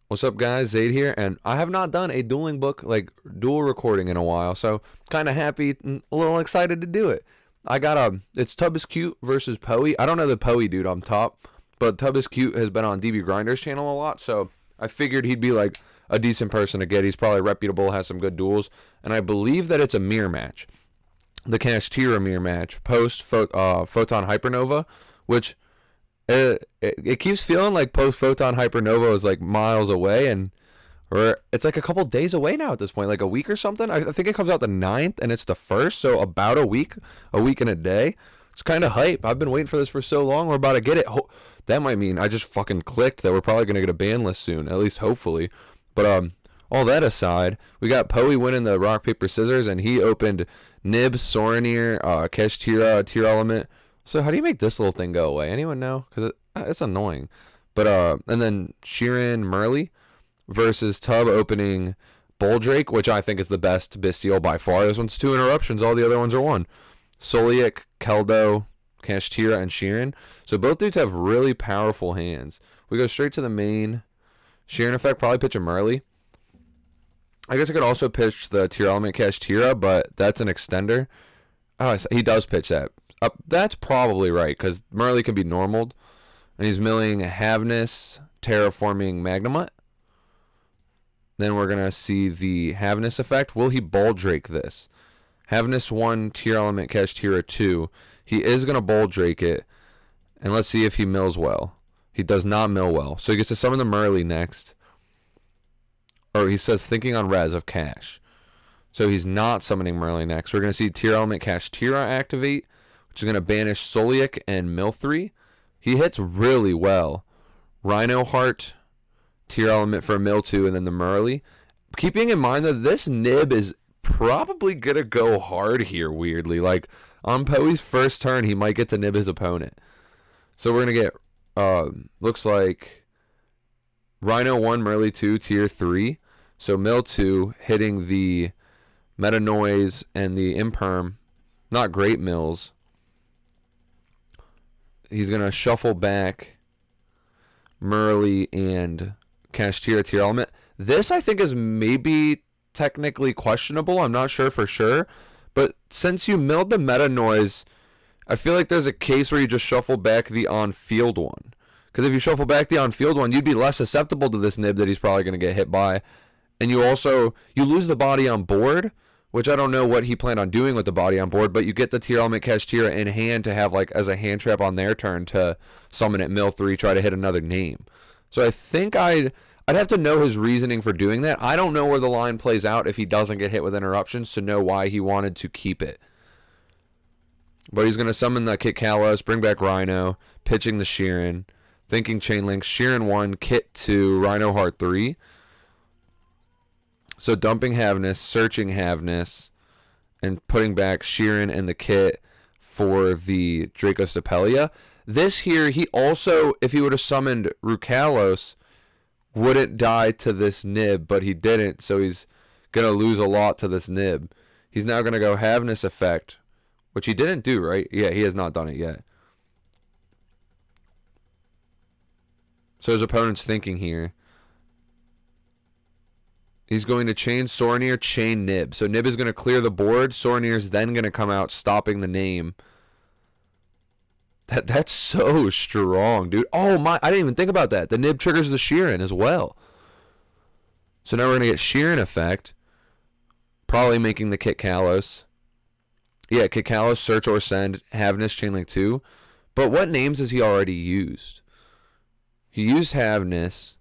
What's up, guys? Zayd here, and I have not done a dueling book, like dual recording, in a while, so kind of happy and a little excited to do it. I got it's Tub is Cute versus Poey. I don't know the Poey dude on top, but Tub is Cute has been on DB Grinder's channel a lot, so I figured he'd be like a decent person to get. He's probably reputable, has some good duels, and I believe that it's a mirror match. The Cash Tira mirror match, Photon Hypernova, which it keeps feeling like post Photon Hypernova is like miles away, and or it's like a couple days away now at this point, like a week or something. I think it comes out the 9th and it's the 1st, so about a week and a day. It's kind of hype. I've been waiting for this for so long. We're about to get it. That might mean I just fucking clicked that we're probably gonna get a ban list soon, at least hopefully. But all that aside, we got Poey winning the rock paper scissors, and he opened Nib, Soranir, Keshtira, Tearlament. So how do you make this little thing go away? Anyone know? Because it's annoying. But and then Sheeran, Murley versus Tub opening Boldrake, which I think is the best Bestial by far. This one's 2 interruptions. All the other ones are 1. Soliak, Keldo, Kashtira, and Sheeran. So both dudes have really powerful hands. We go straight to the main. Sheeran effect, probably pitch a Murley. I guess I could also pitch the Tearlament Kashtira, but that's an extender. Oh, he does pitch that. That's probably right, because Murley can be normaled. And he's milling Havness, Terraforming Magnemite. Then we're going to see the Havness effect. Will he Boldrake this? Havness 1, Tearlament Kashtira 2. He is going to Boldrake it. And let's see if he mills well. He does not mill well. So he gets to summon the Murley next. Or he says thinking on res of cash. So he's not summoning Murley next. We're going to see Tearlament Kashtira activate, which is going to banish Soliak and mill 3. He hits really well. Rhino Heart, Tearlament for mill 2, and then the Murley. Keeping in mind that this Nib is probably going to go hard here, weirdly. Like, on Poey's first turn, he might get to Nib his opponent. So we're going to get, looks like Rhino 1, Murley 2, tier 3. So mill 2 hitting the Meta Noise and the Imperm. Not great mills. He's going to shuffle back Murley and Kashtira Tearlament. This, I think, is maybe technically questionable. I'm not sure for sure. But since you milled the Meta Noise, I feel like there's a case where you just shuffle back the on-field one. Because if you shuffle back the on-field one, you'd be less susceptible to this Nib that he's probably going to get hit by. And you lose the body on board, which I don't know what he planned on doing with the body on board, but you get the Tearlament Kashtira in hand to have like as a hand trap on their turn to summon at mill 3, try to hit another name. So I think I'd have to know his reasoning for doing that. I don't know where the line plays out if he doesn't get hit with interruptions to know why he wanted to keep it. But he's going to summon the Kit Kalos, bring back Rhino, pitching the Sheeran, thinking Chainlink, Sheeran 1, Kit 2, Rhino Heart 3. So dumping Havness, searching Havness, and putting back Sheeran and the Kit for the Dracostapelia. This here, he also, if he would have summoned Rukalos, wouldn't die to this Nib, but he didn't, so he's going to lose a lot to this Nib. He's now going to go Havness effect, which he didn't do, right? Yeah, he has not done it yet. So his opponent's thinking here. He's going to chain Soranir, chain Nib. So Nib is going to clear the board. Soranir's then going to come out, stopping the name. That's so strong, dude. Oh my, I didn't even think about that. The Nib triggers the Sheeran as well. So now we're going to get Sheeran effect. Probably making the Kit Kalos. Yeah, Kit Kalos, search or send, Havness, Chainlink 2. But what names has he already used? He used Havness.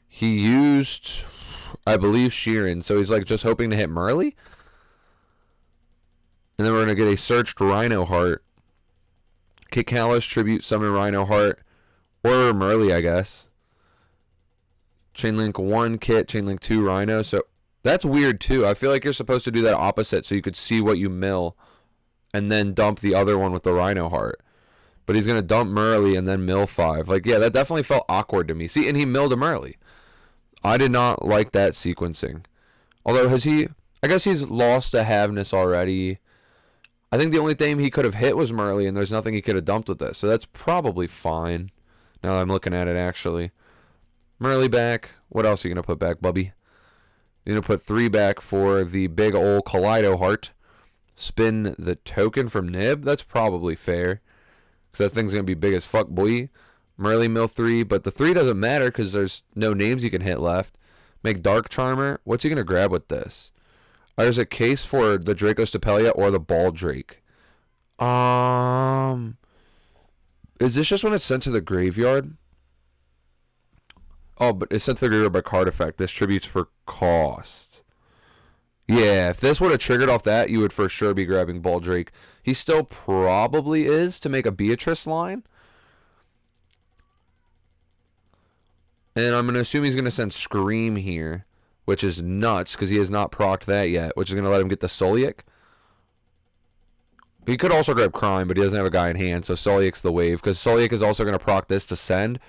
He used, I believe, Sheeran. So he's like just hoping to hit Murley. And then we're going to get a searched Rhino Heart. Kit Kalos, tribute, summon Rhino Heart. Or Murley, I guess. Chainlink 1, Kit. Chainlink 2, Rhino. So that's weird too. I feel like you're supposed to do that opposite so you could see what you mill. And then dump the other one with the Rhino Heart. But he's going to dump Murley and then mill 5. Like, yeah, that definitely felt awkward to me. See, and he milled a Murley. I did not like that sequencing. Although, I guess he's lost to Havness already. I think the only thing he could have hit was Murley, and there's nothing he could have dumped with this. So that's probably fine. Now that I'm looking at it, actually. Murley back. What else are you going to put back, Bubby? You're going to put 3 back for the big old Kaleido Heart. Spin the token from Nib. That's probably fair. Because that thing's going to be big as fuck, boy. Merly mill 3. But the 3 doesn't matter because there's no names you can hit left. Make Dark Charmer. What's he going to grab with this? There's a case for the Draco Stapelia or the Ball Drake. Is this just when it's sent to the graveyard? Oh, but it's sent to the graveyard by card effect. This tributes for cost. Yeah, if this would have triggered off that, you would for sure be grabbing Ball Drake. He still probably is to make a Beatrice line. And I'm going to assume he's going to send Scream here, which is nuts because he has not procced that yet, which is going to let him get the Solic. He could also grab Crime, but he doesn't have a guy in hand, so Solic's the wave, because Solic is also going to proc this to send.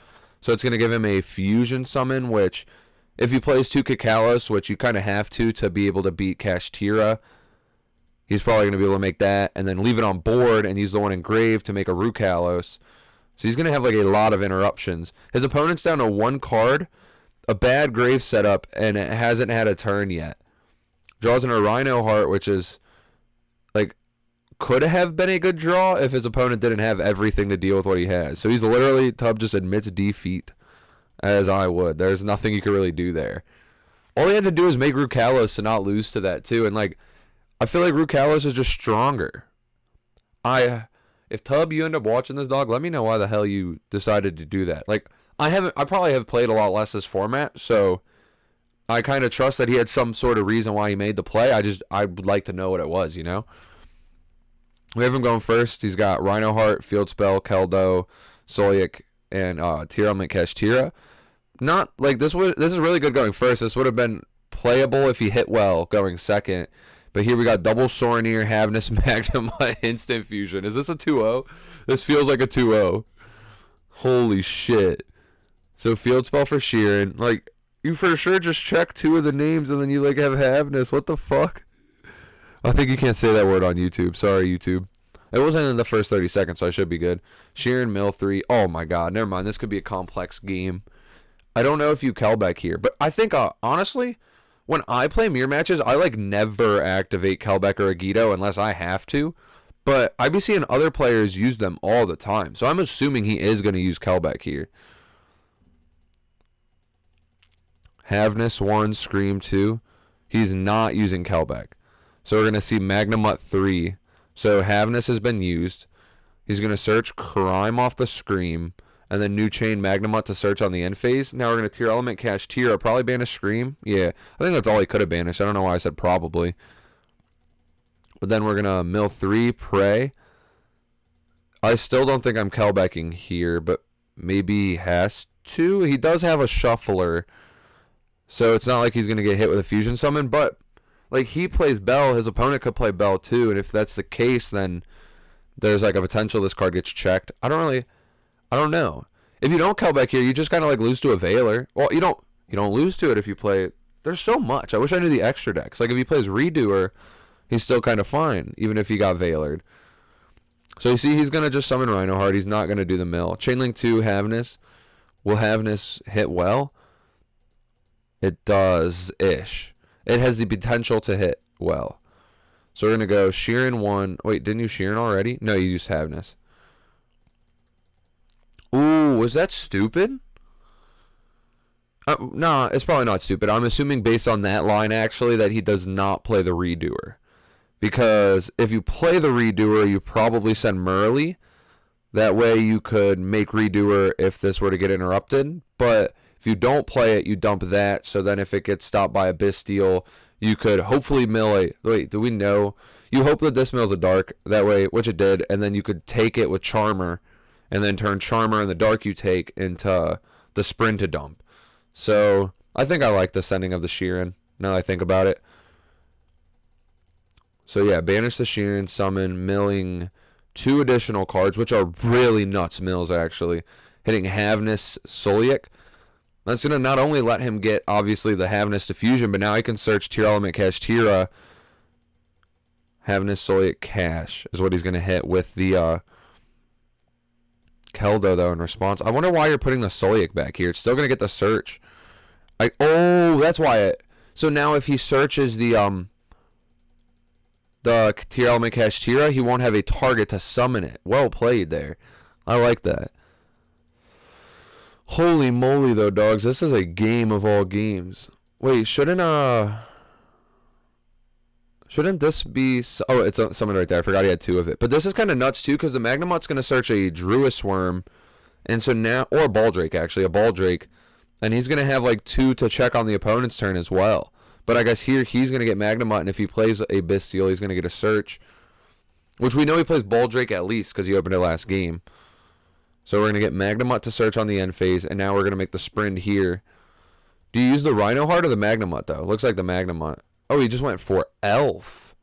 So it's going to give him a Fusion Summon, which, if he plays 2 Kakalos, which you kind of have to be able to beat Kashtira, he's probably going to be able to make that, and then leave it on board and use the one engraved to make a Rukalos. So he's going to have like a lot of interruptions. His opponent's down to 1 card, a bad grave setup, and it hasn't had a turn yet. Draws in a Rhino Heart, which is like could have been a good draw if his opponent didn't have everything to deal with what he has. So he's literally, Tub just admits defeat, as I would. There's nothing you can really do there. All he had to do is make Rukalos to not lose to that too, and like I feel like Rukalos is just stronger. If Tub, you end up watching this, dog, let me know why the hell you decided to do that. Like I probably have played a lot less this format, so I kind of trust that he had some sort of reason why he made the play. I would like to know what it was, you know? We have him going first. He's got Rhino Heart, Field Spell, Keldo, Solic, and Tearlament Kashtira. Not like this is really good going first. This would have been playable if he hit well going second. But here we got double Soraneer, Havness, Magnemite, Instant Fusion. Is this a 2-0? This feels like a 2-0. Holy shit. So Field Spell for Sheeran. Like, you for sure just check 2 of the names and then you like have Havness. What the fuck? I think you can't say that word on YouTube. Sorry, YouTube. It wasn't in the first 30 seconds, so I should be good. Sheeran, mill 3. Oh my god, never mind. This could be a complex game. I don't know if you Kelbeck here, but I think, honestly, when I play mirror matches, I like never activate Kelbeck or Agito unless I have to. But I be seeing other players use them all the time, so I'm assuming he is going to use Kelbeck here. Havness 1, Scream 2. He's not using Kelbeck. So we're going to see Magnemut 3. So Havness has been used. He's going to search Crime off the Scream. And then New Chain Magnemut to search on the end phase. Now we're going to Tearlament Kashtira. Probably banish Scream. Yeah, I think that's all he could have banished. I don't know why I said probably. But then we're going to mill 3, Prey. I still don't think I'm Kelbecking here, but maybe he has to. He does have a Shuffler. So it's not like he's going to get hit with a Fusion Summon, but like he plays Bell, his opponent could play Bell too, and if that's the case, then there's like a potential this card gets checked. I don't know. If you don't Kelbeck here, you just kind of like lose to a Veiler. Well, you don't lose to it if you play. There's so much. I wish I knew the extra decks. Like if he plays Redoer, he's still kind of fine, even if he got Veilered. So you see, he's gonna just summon Rhino Heart. He's not gonna do the mill. Chainlink 2, Havness. Will Havness hit well? It does-ish. It has the potential to hit well. So we're going to go Sheeran 1. Wait, didn't you Sheeran already? No, you used Havness. Ooh, was that stupid? Nah, it's probably not stupid. I'm assuming based on that line, actually, that he does not play the Redoer. Because if you play the Redoer, you probably send Merly. That way you could make Redoer if this were to get interrupted. But if you don't play it, you dump that. So then if it gets stopped by a Bastille, you could hopefully mill a... Wait, do we know? You hope that this mills a dark. That way, which it did. And then you could take it with Charmer. And then turn Charmer and the dark you take into the Sprint to dump. So I think I like the sending of the Sheeran. Now that I think about it. So yeah, banish the Sheeran, summon, milling 2 additional cards, which are really nuts mills actually. Hitting Havness, Solic. That's going to not only let him get, obviously, the Havness Diffusion, but now he can search Tearlament Kashtira. Havness, Solic, Cash is what he's going to hit with the Keldo, though, in response. I wonder why you're putting the Solic back here. It's still going to get the search. Oh, that's why it. So now if he searches the Tearlament Kashtira, he won't have a target to summon it. Well played there. I like that. Holy moly though, dogs. This is a game of all games. Wait, shouldn't this be... Oh, it's summoned right there. I forgot he had two of it. But this is kind of nuts, too, because the Magnemot's going to search a Druis Worm. And so now... Or a Baldrake, actually. A Baldrake. And he's going to have, like, two to check on the opponent's turn as well. But I guess here he's going to get Magnemot. And if he plays a Bestial, he's going to get a search. Which we know he plays Baldrake at least because he opened it last game. So we're going to get Magnemot to search on the end phase. And now we're going to make the sprint here. Do you use the Rhino Heart or the Magnemot, though? Looks like the Magnemot. Oh, he just went for Elf.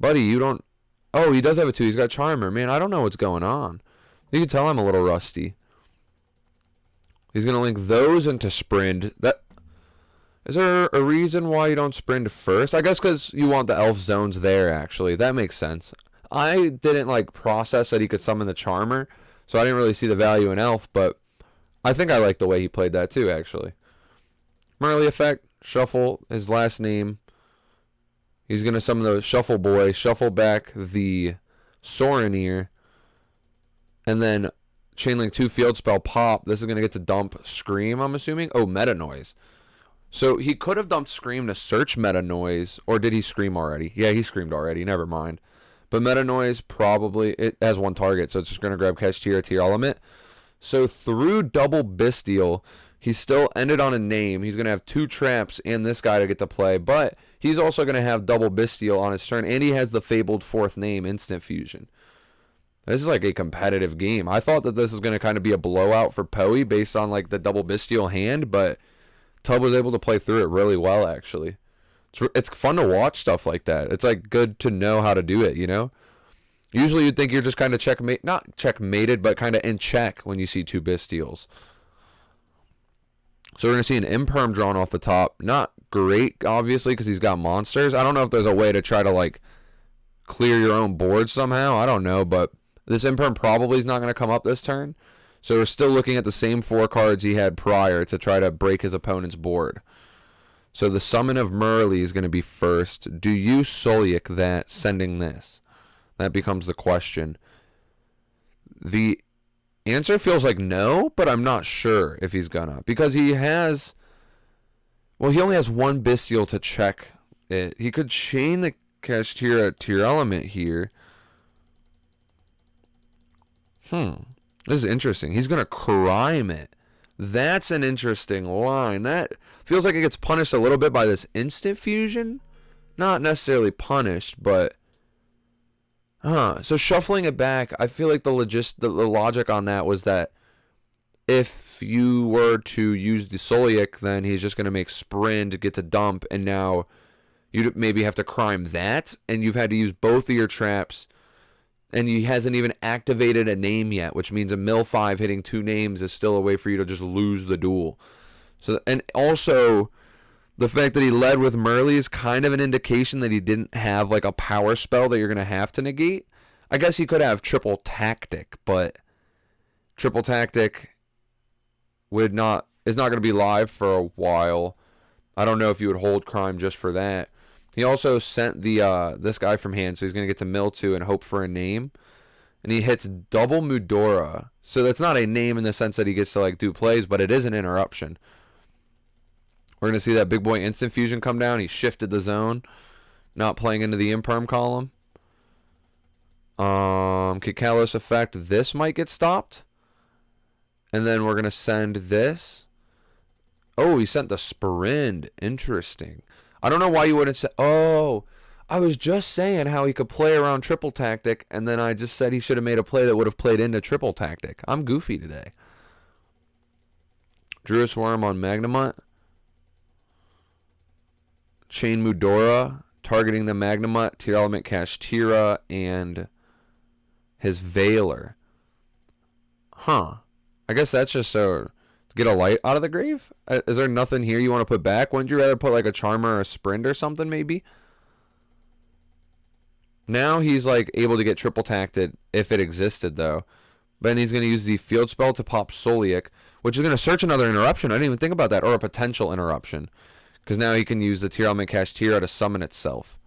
Buddy, you don't... Oh, he does have a 2. He's got Charmer. Man, I don't know what's going on. You can tell I'm a little rusty. He's going to link those into Sprint. Is there a reason why you don't Sprint first? I guess because you want the Elf zones there, actually. That makes sense. I didn't, like, process that he could summon the Charmer, so I didn't really see the value in Elf, but I think I like the way he played that, too, actually. Merly effect. Shuffle his last name. He's going to summon the Shuffle Boy. Shuffle back the Soraneer. And then Chainlink 2 Field Spell pop. This is going to get to dump Scream, I'm assuming. Oh, Meta Noise. So he could have dumped Scream to search Meta Noise. Or did he Scream already? Yeah, he Screamed already. Never mind. But Meta Noise probably... It has one target. So it's just going to grab Kashtira, Tearlament. So through double Bestial... He still ended on a name. He's going to have 2 traps and this guy to get to play. But he's also going to have double Bestial on his turn. And he has the fabled 4th name, Instant Fusion. This is like a competitive game. I thought that this was going to kind of be a blowout for Poe based on like the double Bestial hand. But Tub was able to play through it really well, actually. It's fun to watch stuff like that. It's like good to know how to do it, you know? Usually you'd think you're just kind of not checkmated, but kind of in check when you see 2 Bestials. So we're going to see an Imperm drawn off the top. Not great, obviously, because he's got monsters. I don't know if there's a way to try to, like, clear your own board somehow. I don't know, but this Imperm probably is not going to come up this turn. So we're still looking at the same 4 cards he had prior to try to break his opponent's board. So the Summon of Merly is going to be first. Do you Solic that, sending this? That becomes the question. The answer feels like no, but I'm not sure if he's gonna. Because he has... Well, he only has 1 Bestial to check it. He could chain the Kashtira Tearlament here. This is interesting. He's gonna crime it. That's an interesting line. That feels like it gets punished a little bit by this Instant Fusion. Not necessarily punished, but... So shuffling it back, I feel like the logic on that was that if you were to use the Solic, then he's just going to make Sprint, get to dump, and now you maybe have to crime that, and you've had to use both of your traps, and he hasn't even activated a name yet, which means a mill 5 hitting 2 names is still a way for you to just lose the duel. So, and also... The fact that he led with Merly is kind of an indication that he didn't have like a power spell that you're going to have to negate. I guess he could have Triple Tactic, but Triple Tactic is not going to be live for a while. I don't know if you would hold Crime just for that. He also sent the this guy from hand, so he's going to get to mill 2 and hope for a name. And he hits double Mudora. So that's not a name in the sense that he gets to like do plays, but it is an interruption. We're going to see that big boy Instant Fusion come down. He shifted the zone. Not playing into the Imperm column. Kikalos effect. This might get stopped. And then we're going to send this. Oh, he sent the Sprint. Interesting. I don't know why you wouldn't say... Oh, I was just saying how he could play around Triple Tactic. And then I just said he should have made a play that would have played into Triple Tactic. I'm goofy today. Druis Worm on Magnemot. Chain Mudora, targeting the Magnemot, Tearlament Kashtira, and his Veiler. I guess that's just so to get a light out of the grave? Is there nothing here you want to put back? Wouldn't you rather put like a Charmer or a Sprint or something maybe? Now he's like able to get triple tacted if it existed though. Then he's going to use the field spell to pop Solic, which is going to search another interruption. I didn't even think about that. Or a potential interruption. Because now he can use the Tearlament Kashtira to summon itself.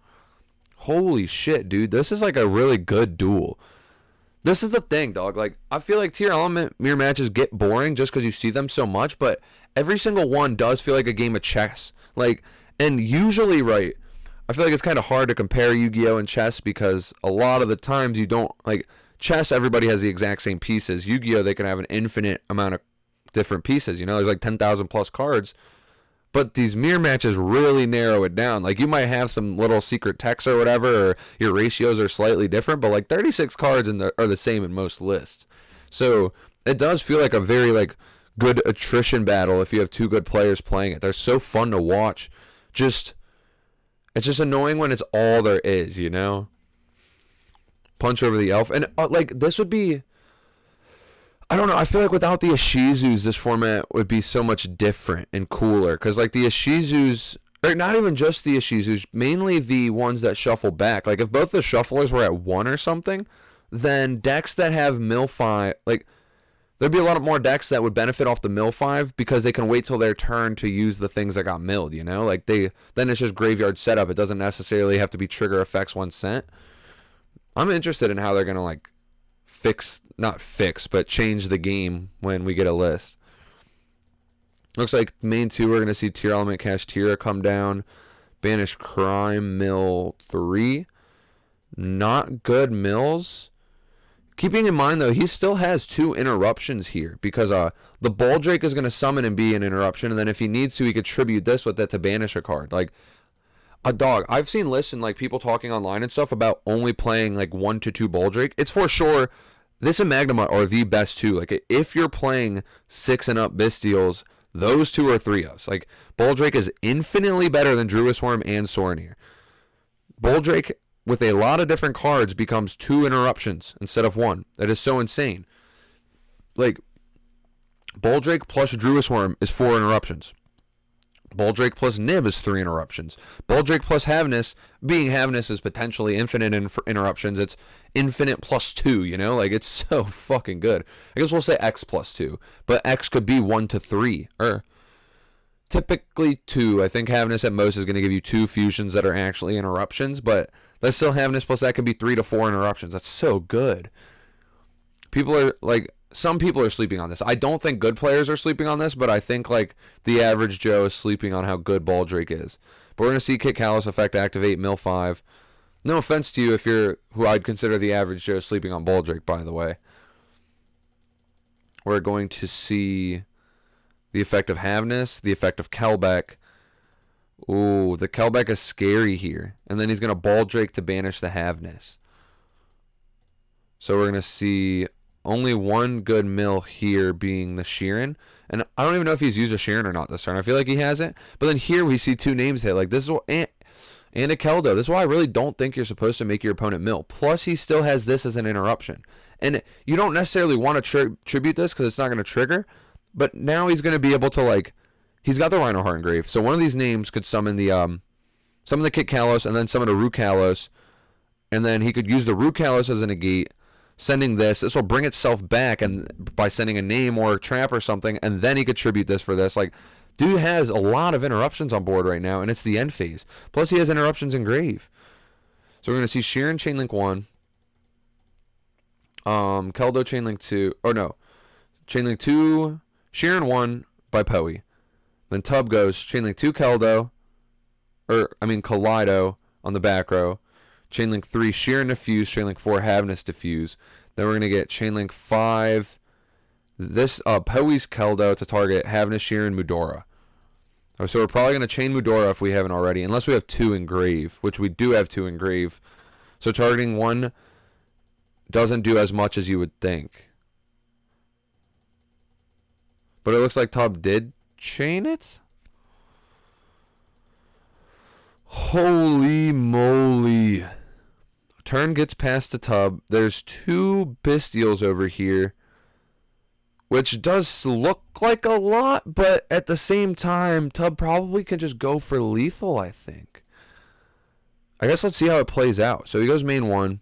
Holy shit, dude. This is like a really good duel. This is the thing, dog. Like, I feel like Tearlament mirror matches get boring just because you see them so much. But every single one does feel like a game of chess. Like, and usually, right, I feel like it's kind of hard to compare Yu-Gi-Oh! And chess because a lot of the times you don't, like, chess, everybody has the exact same pieces. Yu-Gi-Oh! They can have an infinite amount of different pieces, you know? There's like 10,000 plus cards. But these mirror matches really narrow it down. Like, you might have some little secret text or whatever, or your ratios are slightly different, but like 36 cards are the same in most lists. So it does feel like a very like good attrition battle if you have two good players playing it. They're so fun to watch. It's just annoying when it's all there is, you know? Punch over the elf. And like, this would be, I don't know, I feel like without the Ishizus, this format would be so much different and cooler. Because, like, the Ishizus, or not even just the Ishizus, mainly the ones that shuffle back. Like, if both the shufflers were at 1 or something, then decks that have mill 5, like, there'd be a lot more decks that would benefit off the mill 5 because they can wait till their turn to use the things that got milled, you know? Like, then it's just graveyard setup. It doesn't necessarily have to be trigger effects once sent. I'm interested in how they're going to, like, but change the game when we get a list. Looks like main 2, we're going to see Tearlament Kashtira come down. Banish Crime, mill 3. Not good mills. Keeping in mind, though, he still has 2 interruptions here because the Boldrake is going to summon and be an interruption, and then if he needs to, he could tribute this with that to banish a card. Like, a dog. I've seen lists and like people talking online and stuff about only playing like 1 to 2 Boldrake. It's for sure. This and Magnemite are the best 2. Like, if you're playing 6 and up Bystials, those 2 are 3-ofs. Like, Boldrake is infinitely better than Druid Worm and Sorinir. Boldrake, with a lot of different cards, becomes 2 interruptions instead of 1. That is so insane. Like, Boldrake plus Druid Worm is 4 interruptions. Boldrake plus Nib is 3 interruptions. Boldrake plus Havnus, being Havnus is potentially infinite interruptions. It's infinite plus 2, you know? Like, it's so fucking good. I guess we'll say X plus 2. But X could be 1 to 3. Or typically 2. I think Havnus at most is going to give you 2 fusions that are actually interruptions. But that's still Havnus plus that could be 3 to 4 interruptions. That's so good. People are, like, some people are sleeping on this. I don't think good players are sleeping on this, but I think like the average Joe is sleeping on how good Boldrake is. But we're going to see Kit Kalos effect activate mill 5. No offense to you if you're who I'd consider the average Joe sleeping on Boldrake, by the way. We're going to see the effect of Havnus, the effect of Kelbeck. Ooh, the Kelbeck is scary here. And then he's going to Boldrake to banish the Havnus. So we're going to see only 1 good mill here being the Sheeran. And I don't even know if he's used a Sheeran or not this turn. I feel like he hasn't. But then here we see 2 names hit. Like, this is what, and a Keldo. This is why I really don't think you're supposed to make your opponent mill. Plus, he still has this as an interruption. And you don't necessarily want to tribute this because it's not going to trigger. But now he's going to be able to, like, he's got the Rhino Heart Engrave. So one of these names could summon the Kit Kalos and then summon a Root Kalos. And then he could use the Root Kalos as a negate. Sending this will bring itself back and by sending a name or a trap or something, and then he could tribute this for this. Like, dude has a lot of interruptions on board right now, and it's the end phase. Plus, he has interruptions in Grave. So we're going to see Sheeran Chainlink 1. Keldo Chainlink 2. Or no. Chainlink 2. Sheeran 1 by Poe. Then Tub goes Chainlink 2 Keldo. Kaleido on the back row. Chainlink 3, Sheeran Diffuse. Chainlink 4, Havnus Diffuse. Then we're going to get Chainlink 5, this Poe's Keldo to target Havnus, Sheeran, Mudora. So we're probably going to chain Mudora if we haven't already, unless we have 2 in Grave, which we do have 2 in Grave. So targeting 1 doesn't do as much as you would think. But it looks like Tub did chain it. Holy moly. Turn gets past the Tub. There's 2 Bystials over here, which does look like a lot, but at the same time, Tub probably can just go for lethal, I think. I guess let's see how it plays out. So he goes main 1.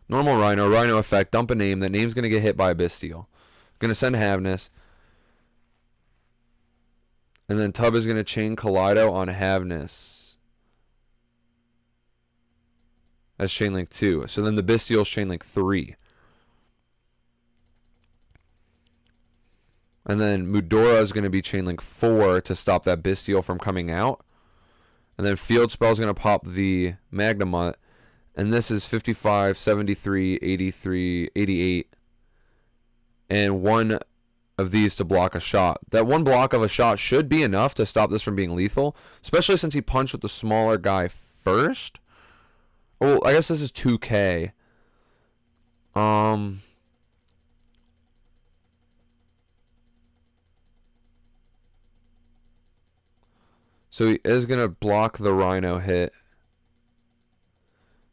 Normal Rhino, Rhino effect, dump a name. That name's going to get hit by a Bestial. Going to send Havness. And then Tub is going to chain Kaleido on Havness. That's chain link 2. So then the Bestial's chain link 3. And then Mudora is going to be chain link 4 to stop that Bestial from coming out. And then Field Spell is going to pop the Magnemite. And this is 55, 73, 83, 88. And one of these to block a shot. That one block of a shot should be enough to stop this from being lethal. Especially since he punched with the smaller guy first. Oh, I guess this is 2K. So he is going to block the Rhino hit.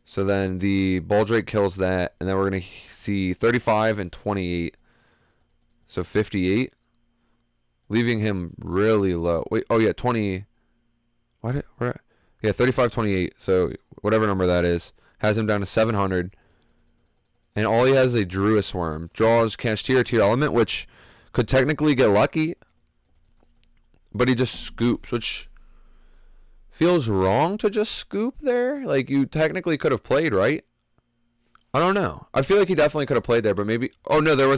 So then the Baldrake kills that. And then we're going to see 35 and 28. So 58. Leaving him really low. Wait, oh yeah, 20. What? Yeah, 35, 28. So whatever number that is. Has him down to 700. And all he has is a Druid Worm. Draws Cast Tearlament, which could technically get lucky. But he just scoops, which feels wrong to just scoop there. Like, you technically could have played, right? I don't know. I feel like he definitely could have played there, but maybe... Oh, no, there were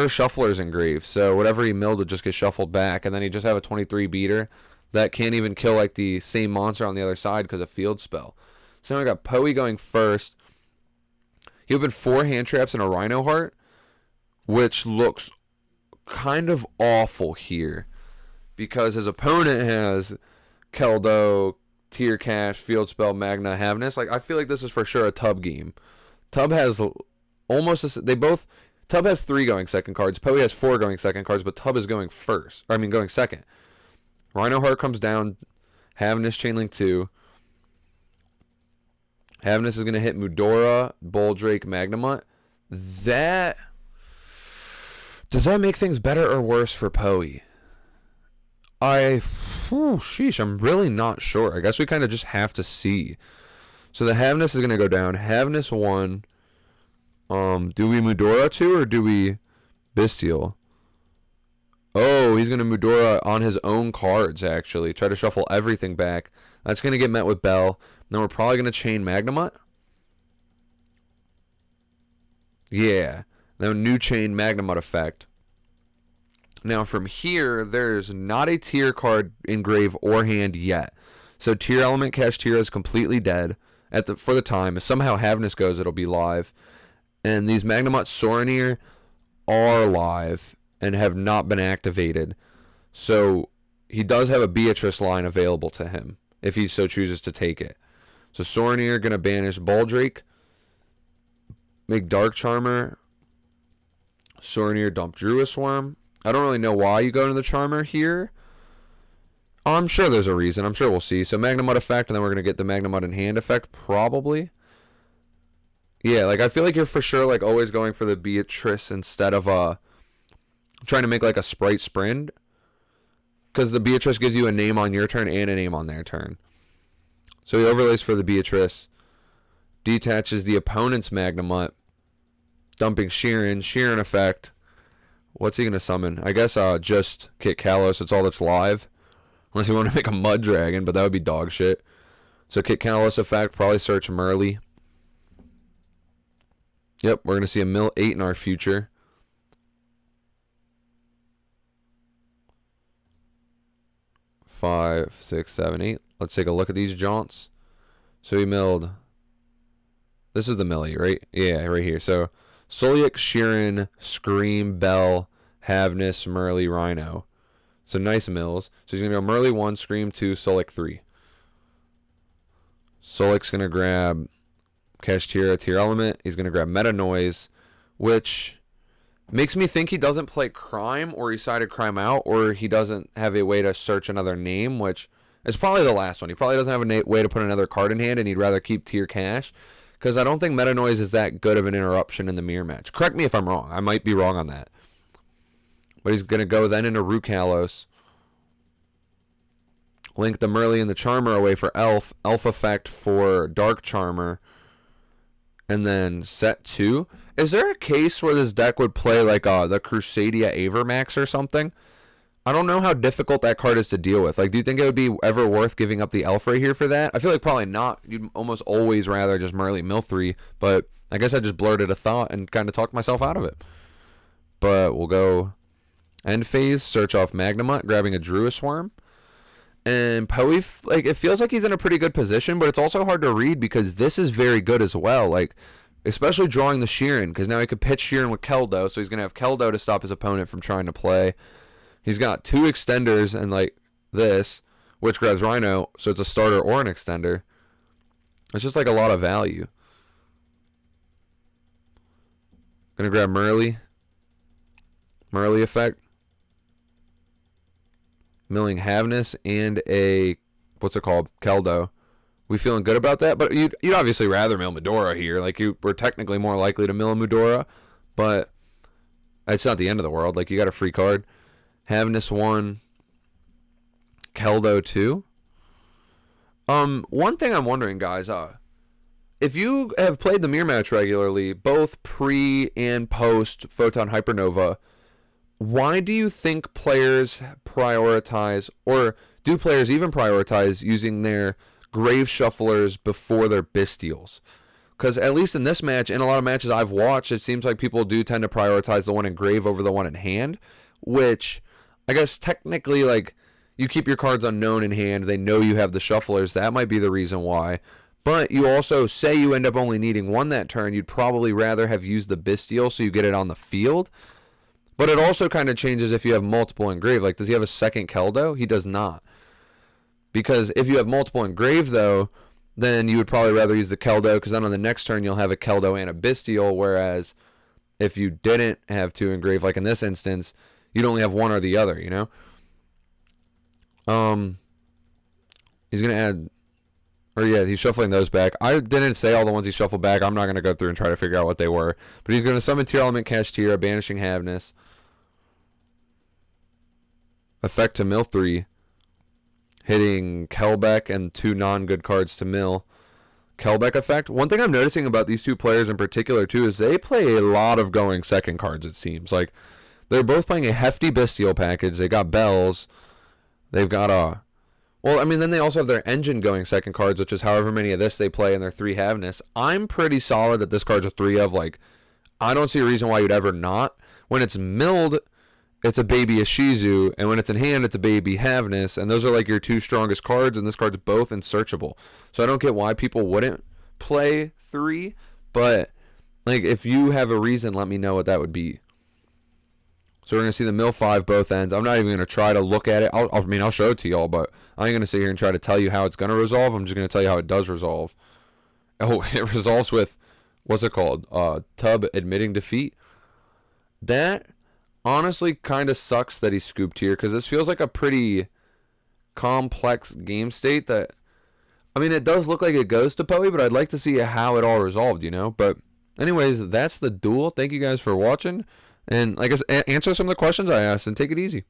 shufflers engraved, so whatever he milled would just get shuffled back, and then he'd just have a 23 beater that can't even kill, like, the same monster on the other side because of Field Spell. So now we got Poe going first. He opened 4 hand traps and a Rhino Heart, which looks kind of awful here. Because his opponent has Keldo, Tier Cash, Field Spell, Magna, Havness. Like, I feel like this is for sure a Tub game. Tub has almost... Tub has 3 going second cards. Poe has 4 going second cards, but Tub is going first. Going second. Rhino Heart comes down. Havness, Chainlink 2. Havness is going to hit Mudora, Baldrake, Magnemite. Does that make things better or worse for Poe? Sheesh, I'm really not sure. I guess we kind of just have to see. So the Havness is going to go down. Havness 1. Do we Mudora 2 or do we Bestial? Oh, he's going to Mudora on his own cards, actually. Try to shuffle everything back. That's going to get met with Bell. Then we're probably going to chain Magnemite. Yeah. Then new chain Magnemite effect. Now from here, there's not a tier card in grave or hand yet. So Tearlament Kashtira is completely dead for the time. If somehow Havness goes, it'll be live. And these Magnemite Soronir are live and have not been activated. So he does have a Beatrice line available to him if he so chooses to take it. So Soronir going to banish Baldrake. Make Dark Charmer. Soronir dump Druid Worm. I don't really know why you go into the Charmer here. I'm sure there's a reason. I'm sure we'll see. So Magnemite effect, and then we're going to get the Magnemite in hand effect, probably. Yeah, like, I feel like you're for sure, like, always going for the Beatrice instead of trying to make, like, a Sprite Sprint. Because the Beatrice gives you a name on your turn and a name on their turn. So he overlays for the Beatrice. Detaches the opponent's Magnemite. Dumping Sheeran. Sheeran effect. What's he going to summon? I guess just Kit Kalos. It's all that's live. Unless you want to make a Mud Dragon, but that would be dog shit. So Kit Kalos effect. Probably search Merly. Yep, we're going to see a mill 8 in our future. Five, 6, 7, 8. Let's take a look at these jaunts. So he milled. This is the Millie, right? Yeah, right here. So Soliak, Sheeran, Scream, Bell, Havness, Merly, Rhino. So nice mills. So he's going to go Merly 1, Scream 2, Soliak 3. Soliak's going to grab Kashtira, Tearlament. He's going to grab Meta Noise, which makes me think he doesn't play Crime, or he sided Crime out, or he doesn't have a way to search another name, which is probably the last one. He probably doesn't have a way to put another card in hand, and he'd rather keep Tier Cash, because I don't think Meta Noise is that good of an interruption in the mirror match. Correct me if I'm wrong. I might be wrong on that. But he's going to go then into Rukalos. Link the Merly and the Charmer away for Elf. Elf effect for Dark Charmer. And then set 2. Is there a case where this deck would play like the Crusadia Avermax or something? I don't know how difficult that card is to deal with. Like, do you think it would be ever worth giving up the Elf right here for that? I feel like probably not. You'd almost always rather just Merly mill 3, but I guess I just blurted a thought and kind of talked myself out of it. But we'll go end phase, search off Magnemite, grabbing a Druid Worm. And Poe, like, it feels like he's in a pretty good position, but it's also hard to read because this is very good as well. Like, especially drawing the Sheeran, because now he could pitch Sheeran with Keldo, so he's going to have Keldo to stop his opponent from trying to play. He's got 2 extenders and, like, this, which grabs Rhino, so it's a starter or an extender. It's just, like, a lot of value. Gonna grab Merly. Merly effect. Milling Havness and a, what's it called, Keldo. We feeling good about that? But you'd obviously rather mill Medora here. Like, you were technically more likely to mill a Medora, but it's not the end of the world. Like, you got a free card. Havness 1, Keldo 2. One thing I'm wondering, guys, if you have played the mirror match regularly, both pre and post Photon Hypernova, why do you think players prioritize, or do players even prioritize using their Grave Shufflers before their Bystials? Because at least in this match, in a lot of matches I've watched, it seems like people do tend to prioritize the one in Grave over the one in hand, which I guess technically, like, you keep your cards unknown in hand, they know you have the Shufflers, that might be the reason why. But you also, say you end up only needing one that turn, you'd probably rather have used the Bystial so you get it on the field. But it also kind of changes if you have multiple engraved. Like, does he have a second Keldo? He does not. Because if you have multiple engraved, though, then you would probably rather use the Keldo, because then on the next turn you'll have a Keldo and a Bystial, whereas if you didn't have 2 engraved, like in this instance, you'd only have one or the other, you know? He's going to add... Or yeah, he's shuffling those back. I didn't say all the ones he shuffled back. I'm not going to go through and try to figure out what they were. But he's going to summon Tearlament, cast Tear, banishing Havness. Effect to mill 3. Hitting Kelbeck and 2 non-good cards to mill. Kelbeck effect. One thing I'm noticing about these 2 players in particular, too, is they play a lot of going second cards, it seems. Like, they're both playing a hefty Bystial package. They got Bells. They've got a... Well, I mean, then they also have their engine going second cards, which is however many of this they play in their 3 Havness. I'm pretty solid that this card's a 3 of. Like, I don't see a reason why you'd ever not. When it's milled, it's a baby Ishizu, and when it's in hand, it's a baby Havness, and those are like your 2 strongest cards, and this card's both unsearchable. So I don't get why people wouldn't play 3, but, like, if you have a reason, let me know what that would be. So we're going to see the mill 5 both ends. I'm not even going to try to look at it. I'll show it to y'all, but I ain't going to sit here and try to tell you how it's going to resolve. I'm just going to tell you how it does resolve. Oh, it resolves with, what's it called? Tub admitting defeat. That honestly kind of sucks that he scooped here, because this feels like a pretty complex game state that, I mean, it does look like it goes to Poe, but I'd like to see how it all resolved, you know? But anyways, that's the duel. Thank you guys for watching. And I guess answer some of the questions I asked and take it easy.